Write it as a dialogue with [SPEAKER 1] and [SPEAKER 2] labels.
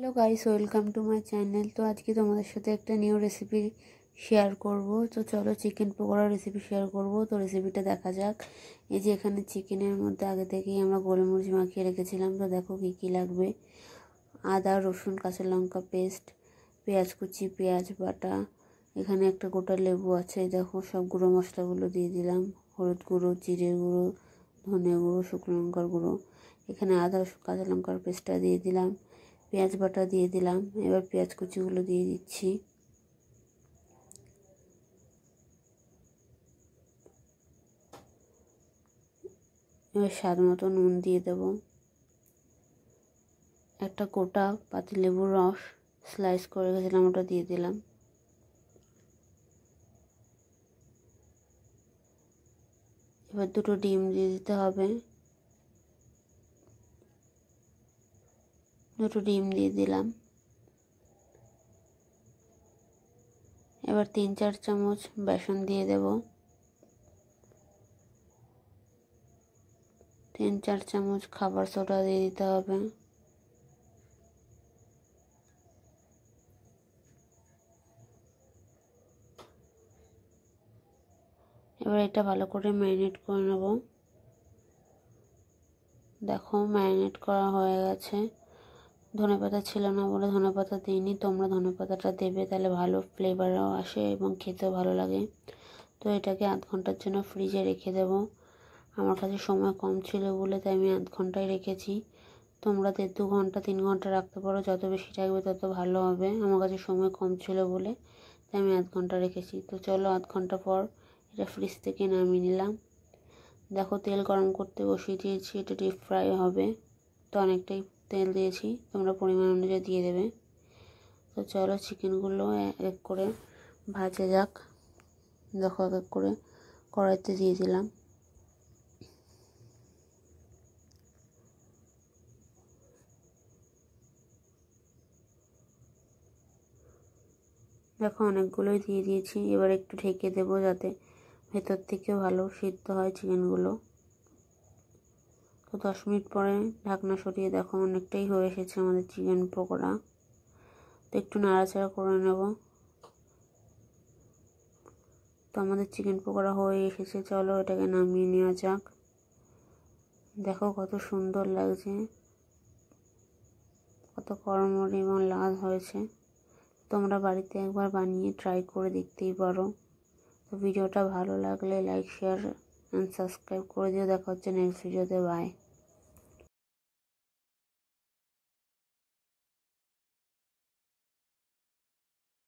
[SPEAKER 1] Hello guys, welcome to my channel. তো আজকে তোমাদের সাথে একটা নিউ রেসিপি শেয়ার করব। তো চলো চিকেন পকোড়া রেসিপি শেয়ার করব। তো রেসিপিটা দেখা যাক। এই যে এখানে চিকেনের মধ্যে আগে থেকেই আমরা গোলমরিচ মাখিয়ে রেখেছিলাম। তো দেখো কী কী লাগবে: আদা, রসুন, কাঁচা লঙ্কা পেস্ট, পেঁয়াজ কুচি, পেঁয়াজ বাটা, এখানে একটা গোটা লেবু আছে। দেখো সব গুঁড়ো মশলাগুলো দিয়ে দিলাম: হলুদ গুঁড়ো, জিরের গুঁড়ো, ধনে গুঁড়ো, শুকনো লঙ্কার গুঁড়ো। এখানে আদা কাঁচা লঙ্কার পেস্টটা দিয়ে দিলাম, পেঁয়াজ বাটা দিয়ে দিলাম। এবার পেঁয়াজ কুচিগুলো দিয়ে দিচ্ছি। এবার স্বাদ মতো নুন দিয়ে দেব। একটা গোটা পাতিলেবুর রস স্লাইস করে রেখেছিলাম, ওটা দিয়ে দিলাম। এবার দুটো ডিম দিয়ে দিতে হবে। দুটো ডিম দিয়ে দিলাম। এবার 3-4 চামচ বেসন দিয়ে দেব। 3-4 চামচ খাবার সোডা দিয়ে দিতে হবে। এবার এটা ভালো করে ম্যারিনেট করে নেব। দেখো ম্যারিনেট করা হয়ে গেছে। ধনেপাতা ছিল না বলে ধনেপাতা দিইনি, তোমরা ধনেপাতাটা দেবে, তাহলে ভালো ফ্লেভারও আসে এবং খেতেও ভালো লাগে। তো এটাকে আধ ঘন্টার জন্য ফ্রিজে রেখে দেব। আমার কাছে সময় কম ছিল বলে তাই আমি আধ ঘন্টায় রেখেছি। তোমরা 1.5-2 ঘন্টা 3 ঘন্টা রাখতে পারো, যত বেশি রাখবে তত ভালো হবে। আমার কাছে সময় কম ছিল বলে তাই আমি আধ ঘন্টা রেখেছি। তো চলো আধ ঘন্টা পর এটা ফ্রিজ থেকে নামিয়ে নিলাম। দেখো তেল গরম করতে বসিয়ে দিয়েছি, এটা ডিপ ফ্রাই হবে। তো অনেকটাই তেল দিয়েছি, তোমরা পরিমাণ অনুযায়ী দিয়ে দেবে। তো চলো চিকেনগুলো এক এক করে ভাজা যাক। দেখো এক এক করে কড়াইতে দিয়ে দিলাম। দেখো অনেকগুলোই দিয়ে দিয়েছি। এবার একটু ঢেকে দেবো যাতে ভেতর থেকে ভালো সিদ্ধ হয় চিকেনগুলো। তো 10 মিনিট পরে ঢাকনা সরিয়ে দেখো অনেকটাই হয়ে এসেছে আমাদের চিকেন পকোড়া। তো একটু নাড়াচাড়া করে নেব। তো আমাদের চিকেন পকোড়া হয়ে এসেছে, চলো এটাকে নামিয়ে নেওয়া যাক। দেখো কত সুন্দর লাগছে, কত কড়মড়ে এবং লাল হয়েছে। তোমরা বাড়িতে একবার বানিয়ে ট্রাই করে দেখতেই পারো। তো ভিডিওটা ভালো লাগলে লাইক, শেয়ার অ্যান্ড সাবস্ক্রাইব করে দিও। দেখা হচ্ছে নেক্সট ভিডিওতে। বাই।